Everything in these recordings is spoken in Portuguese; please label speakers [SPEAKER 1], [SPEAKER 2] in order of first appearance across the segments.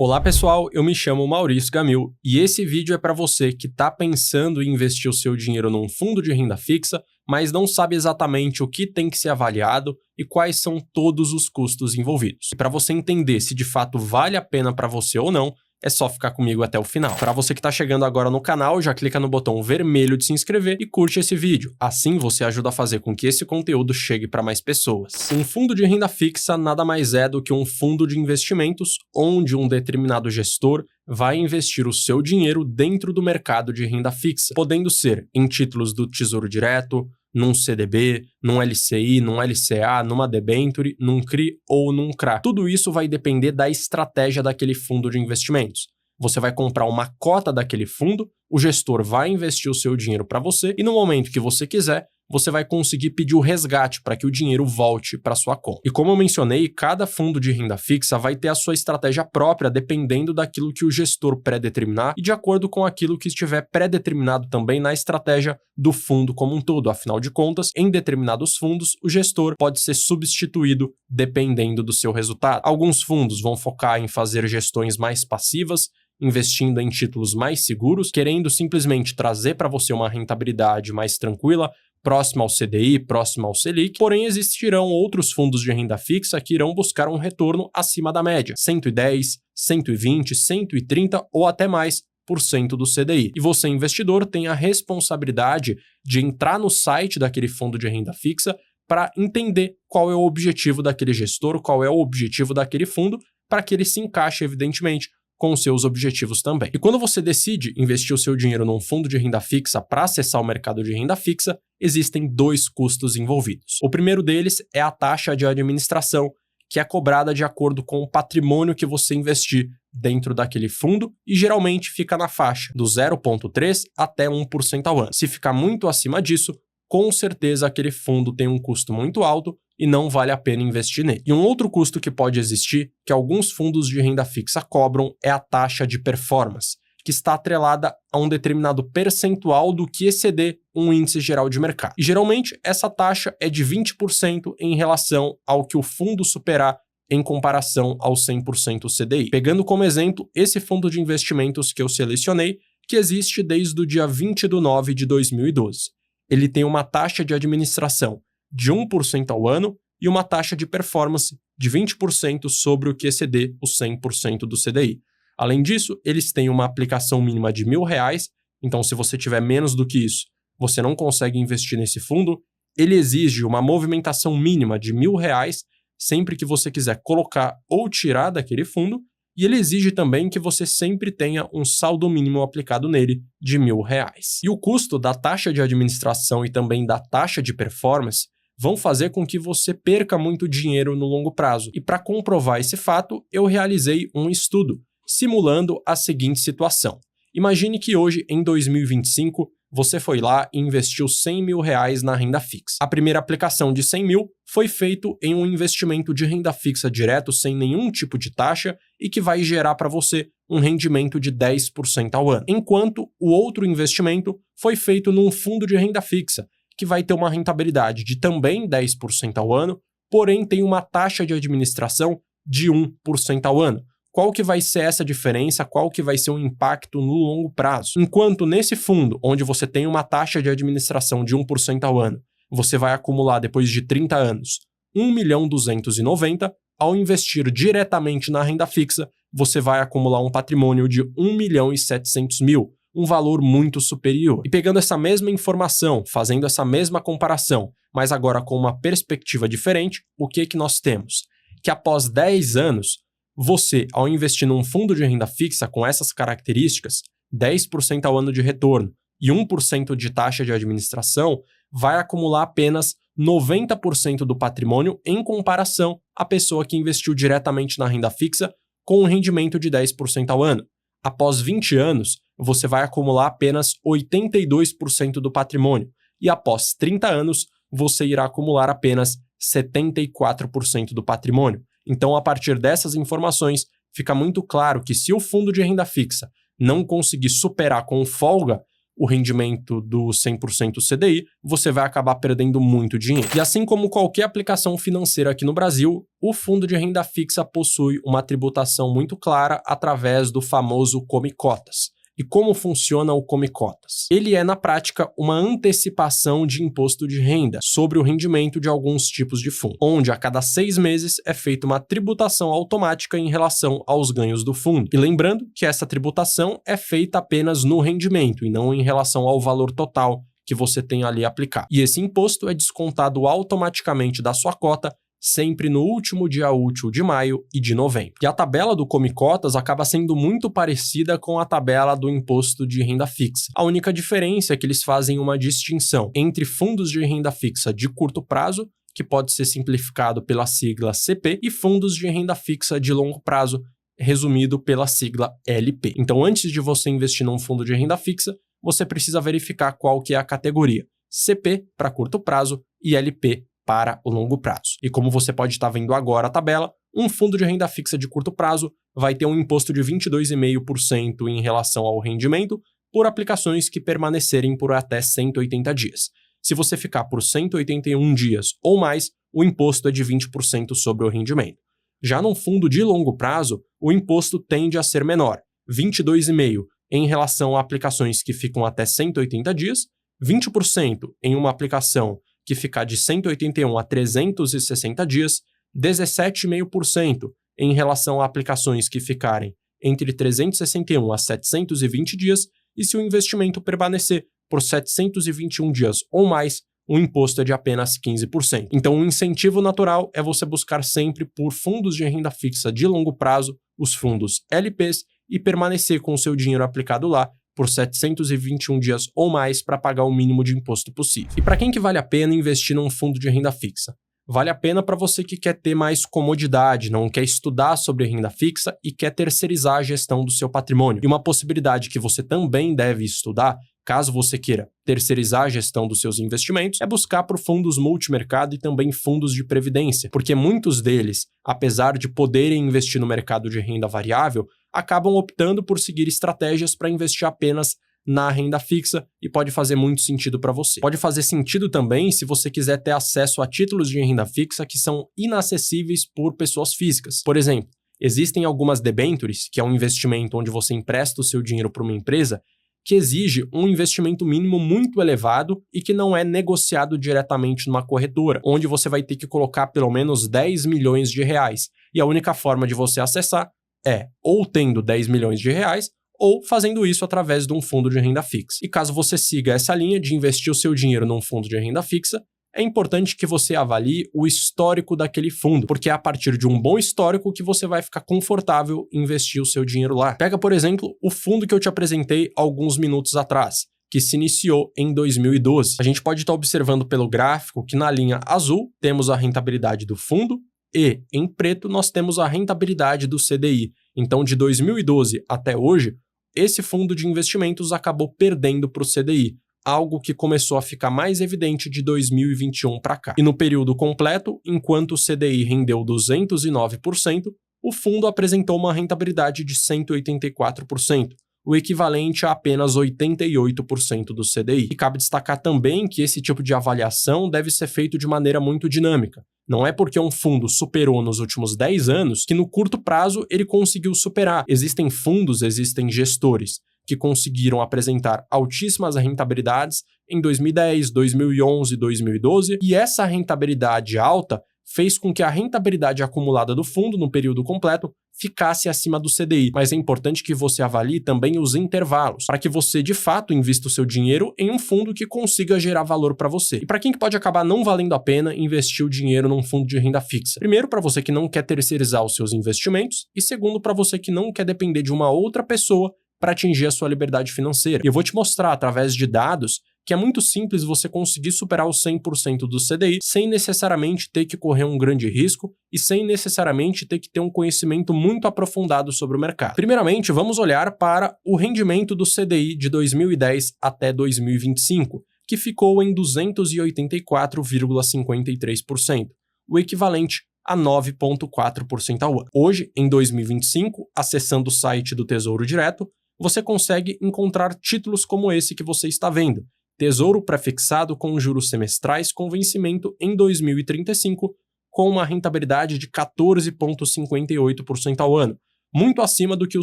[SPEAKER 1] Olá pessoal, eu me chamo Maurício Gamil e esse vídeo é para você que está pensando em investir o seu dinheiro num fundo de renda fixa, mas não sabe exatamente o que tem que ser avaliado e quais são todos os custos envolvidos. E para você entender se de fato vale a pena para você ou não, é só ficar comigo até o final. Para você que está chegando agora no canal, já clica no botão vermelho de se inscrever e curte esse vídeo. Assim você ajuda a fazer com que esse conteúdo chegue para mais pessoas. Um fundo de renda fixa nada mais é do que um fundo de investimentos onde um determinado gestor vai investir o seu dinheiro dentro do mercado de renda fixa, podendo ser em títulos do Tesouro Direto, num CDB, num LCI, num LCA, numa debenture, num CRI ou num CRA. Tudo isso vai depender da estratégia daquele fundo de investimentos. Você vai comprar uma cota daquele fundo, o gestor vai investir o seu dinheiro para você e no momento que você quiser, você vai conseguir pedir o resgate para que o dinheiro volte para sua conta. E como eu mencionei, cada fundo de renda fixa vai ter a sua estratégia própria dependendo daquilo que o gestor pré-determinar e de acordo com aquilo que estiver pré-determinado também na estratégia do fundo como um todo. Afinal de contas, em determinados fundos, o gestor pode ser substituído dependendo do seu resultado. Alguns fundos vão focar em fazer gestões mais passivas, investindo em títulos mais seguros, querendo simplesmente trazer para você uma rentabilidade mais tranquila, próxima ao CDI, próxima ao Selic, porém existirão outros fundos de renda fixa que irão buscar um retorno acima da média, 110, 120, 130 ou até mais por cento do CDI. E você, investidor, tem a responsabilidade de entrar no site daquele fundo de renda fixa para entender qual é o objetivo daquele gestor, qual é o objetivo daquele fundo, para que ele se encaixe, evidentemente, com os seus objetivos também. E quando você decide investir o seu dinheiro num fundo de renda fixa para acessar o mercado de renda fixa, existem dois custos envolvidos. O primeiro deles é a taxa de administração, que é cobrada de acordo com o patrimônio que você investir dentro daquele fundo e geralmente fica na faixa do 0,3% até 1% ao ano. Se ficar muito acima disso, com certeza aquele fundo tem um custo muito alto e não vale a pena investir nele. E um outro custo que pode existir, que alguns fundos de renda fixa cobram, é a taxa de performance, que está atrelada a um determinado percentual do que exceder um índice geral de mercado. E geralmente essa taxa é de 20% em relação ao que o fundo superar em comparação ao 100% CDI. Pegando como exemplo esse fundo de investimentos que eu selecionei, que existe desde o dia 20 de nove de 2012. Ele tem uma taxa de administração de 1% ao ano e uma taxa de performance de 20% sobre o que exceder o 100% do CDI. Além disso, eles têm uma aplicação mínima de R$1.000, então se você tiver menos do que isso, você não consegue investir nesse fundo. Ele exige uma movimentação mínima de R$1.000 sempre que você quiser colocar ou tirar daquele fundo, e ele exige também que você sempre tenha um saldo mínimo aplicado nele de R$1.000. E o custo da taxa de administração e também da taxa de performance vão fazer com que você perca muito dinheiro no longo prazo. E para comprovar esse fato, eu realizei um estudo simulando a seguinte situação. Imagine que hoje, em 2025, você foi lá e investiu R$100.000 na renda fixa. A primeira aplicação de 100 mil foi feito em um investimento de renda fixa direto sem nenhum tipo de taxa e que vai gerar para você um rendimento de 10% ao ano. Enquanto o outro investimento foi feito num fundo de renda fixa, que vai ter uma rentabilidade de também 10% ao ano, porém tem uma taxa de administração de 1% ao ano. Qual que vai ser essa diferença? Qual que vai ser o impacto no longo prazo? Enquanto nesse fundo, onde você tem uma taxa de administração de 1% ao ano, você vai acumular depois de 30 anos 1.290.000, ao investir diretamente na renda fixa, você vai acumular um patrimônio de 1.700.000, um valor muito superior. E pegando essa mesma informação, fazendo essa mesma comparação, mas agora com uma perspectiva diferente, o que nós temos? Que após 10 anos, você, ao investir num fundo de renda fixa com essas características, 10% ao ano de retorno e 1% de taxa de administração, vai acumular apenas 90% do patrimônio em comparação à pessoa que investiu diretamente na renda fixa com um rendimento de 10% ao ano. Após 20 anos, você vai acumular apenas 82% do patrimônio e após 30 anos, você irá acumular apenas 74% do patrimônio. Então, a partir dessas informações, fica muito claro que se o fundo de renda fixa não conseguir superar com folga o rendimento do 100% CDI, você vai acabar perdendo muito dinheiro. E assim como qualquer aplicação financeira aqui no Brasil, o fundo de renda fixa possui uma tributação muito clara através do famoso Come Cotas. E como funciona o Come Cotas? Ele é, na prática, uma antecipação de imposto de renda sobre o rendimento de alguns tipos de fundo, onde a cada 6 meses é feita uma tributação automática em relação aos ganhos do fundo. E lembrando que essa tributação é feita apenas no rendimento e não em relação ao valor total que você tem ali aplicado. E esse imposto é descontado automaticamente da sua cota sempre no último dia útil de maio e de novembro. E a tabela do Come Cotas acaba sendo muito parecida com a tabela do imposto de renda fixa. A única diferença é que eles fazem uma distinção entre fundos de renda fixa de curto prazo, que pode ser simplificado pela sigla CP, e fundos de renda fixa de longo prazo, resumido pela sigla LP. Então, antes de você investir num fundo de renda fixa, você precisa verificar qual que é a categoria: CP para curto prazo e LP para o longo prazo. E como você pode estar vendo agora a tabela, um fundo de renda fixa de curto prazo vai ter um imposto de 22,5% em relação ao rendimento por aplicações que permanecerem por até 180 dias. Se você ficar por 181 dias ou mais, o imposto é de 20% sobre o rendimento. Já num fundo de longo prazo, o imposto tende a ser menor, 22,5% em relação a aplicações que ficam até 180 dias, 20% em uma aplicação que ficar de 181 a 360 dias, 17,5% em relação a aplicações que ficarem entre 361 a 720 dias, e se o investimento permanecer por 721 dias ou mais, o imposto é de apenas 15%. Então, o incentivo natural é você buscar sempre por fundos de renda fixa de longo prazo, os fundos LPs, e permanecer com o seu dinheiro aplicado lá por 721 dias ou mais para pagar o mínimo de imposto possível. E para quem que vale a pena investir num fundo de renda fixa? Vale a pena para você que quer ter mais comodidade, não quer estudar sobre renda fixa e quer terceirizar a gestão do seu patrimônio. E uma possibilidade que você também deve estudar, caso você queira terceirizar a gestão dos seus investimentos, é buscar por fundos multimercado e também fundos de previdência, porque muitos deles, apesar de poderem investir no mercado de renda variável, acabam optando por seguir estratégias para investir apenas na renda fixa e pode fazer muito sentido para você. Pode fazer sentido também se você quiser ter acesso a títulos de renda fixa que são inacessíveis por pessoas físicas. Por exemplo, existem algumas debentures, que é um investimento onde você empresta o seu dinheiro para uma empresa, que exige um investimento mínimo muito elevado e que não é negociado diretamente numa corretora, onde você vai ter que colocar pelo menos 10 milhões de reais. E a única forma de você acessar é ou tendo 10 milhões de reais ou fazendo isso através de um fundo de renda fixa. E caso você siga essa linha de investir o seu dinheiro num fundo de renda fixa, é importante que você avalie o histórico daquele fundo, porque é a partir de um bom histórico que você vai ficar confortável em investir o seu dinheiro lá. Pega, por exemplo, o fundo que eu te apresentei alguns minutos atrás, que se iniciou em 2012. A gente pode estar observando pelo gráfico que na linha azul temos a rentabilidade do fundo e em preto nós temos a rentabilidade do CDI. Então, de 2012 até hoje, esse fundo de investimentos acabou perdendo para o CDI, algo que começou a ficar mais evidente de 2021 para cá. E no período completo, enquanto o CDI rendeu 209%, o fundo apresentou uma rentabilidade de 184%, o equivalente a apenas 88% do CDI. E cabe destacar também que esse tipo de avaliação deve ser feito de maneira muito dinâmica. Não é porque um fundo superou nos últimos 10 anos que no curto prazo ele conseguiu superar. Existem fundos, existem gestores que conseguiram apresentar altíssimas rentabilidades em 2010, 2011, 2012, e essa rentabilidade alta fez com que a rentabilidade acumulada do fundo no período completo ficasse acima do CDI. Mas é importante que você avalie também os intervalos, para que você, de fato, invista o seu dinheiro em um fundo que consiga gerar valor para você. E para quem que pode acabar não valendo a pena investir o dinheiro num fundo de renda fixa? Primeiro, para você que não quer terceirizar os seus investimentos, e segundo, para você que não quer depender de uma outra pessoa para atingir a sua liberdade financeira. E eu vou te mostrar, através de dados, que é muito simples você conseguir superar os 100% do CDI sem necessariamente ter que correr um grande risco e sem necessariamente ter que ter um conhecimento muito aprofundado sobre o mercado. Primeiramente, vamos olhar para o rendimento do CDI de 2010 até 2025, que ficou em 284,53%, o equivalente a 9,4% ao ano. Hoje, em 2025, acessando o site do Tesouro Direto, você consegue encontrar títulos como esse que você está vendo, Tesouro Prefixado com juros semestrais com vencimento em 2035, com uma rentabilidade de 14,58% ao ano, muito acima do que o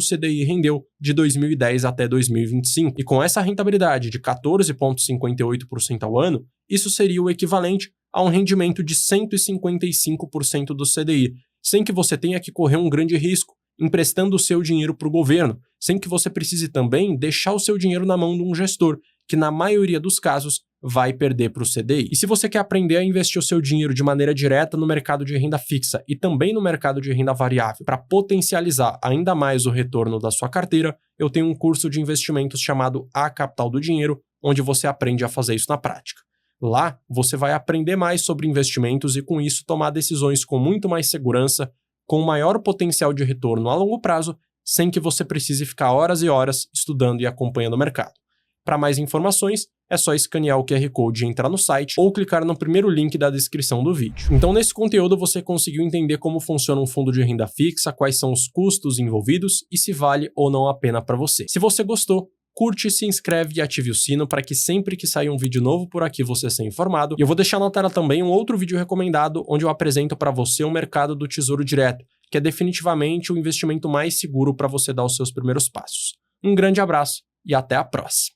[SPEAKER 1] CDI rendeu de 2010 até 2025. E com essa rentabilidade de 14,58% ao ano, isso seria o equivalente a um rendimento de 155% do CDI, sem que você tenha que correr um grande risco, emprestando o seu dinheiro para o governo, sem que você precise também deixar o seu dinheiro na mão de um gestor, que na maioria dos casos vai perder para o CDI. E se você quer aprender a investir o seu dinheiro de maneira direta no mercado de renda fixa e também no mercado de renda variável para potencializar ainda mais o retorno da sua carteira, eu tenho um curso de investimentos chamado A Capital do Dinheiro, onde você aprende a fazer isso na prática. Lá, você vai aprender mais sobre investimentos e com isso tomar decisões com muito mais segurança, com maior potencial de retorno a longo prazo, sem que você precise ficar horas e horas estudando e acompanhando o mercado. Para mais informações, é só escanear o QR Code e entrar no site ou clicar no primeiro link da descrição do vídeo. Então, nesse conteúdo, você conseguiu entender como funciona um fundo de renda fixa, quais são os custos envolvidos e se vale ou não a pena para você. Se você gostou, curte, se inscreve e ative o sino para que sempre que sair um vídeo novo por aqui você seja informado. E eu vou deixar na tela também um outro vídeo recomendado onde eu apresento para você o mercado do Tesouro Direto, que é definitivamente o investimento mais seguro para você dar os seus primeiros passos. Um grande abraço e até a próxima!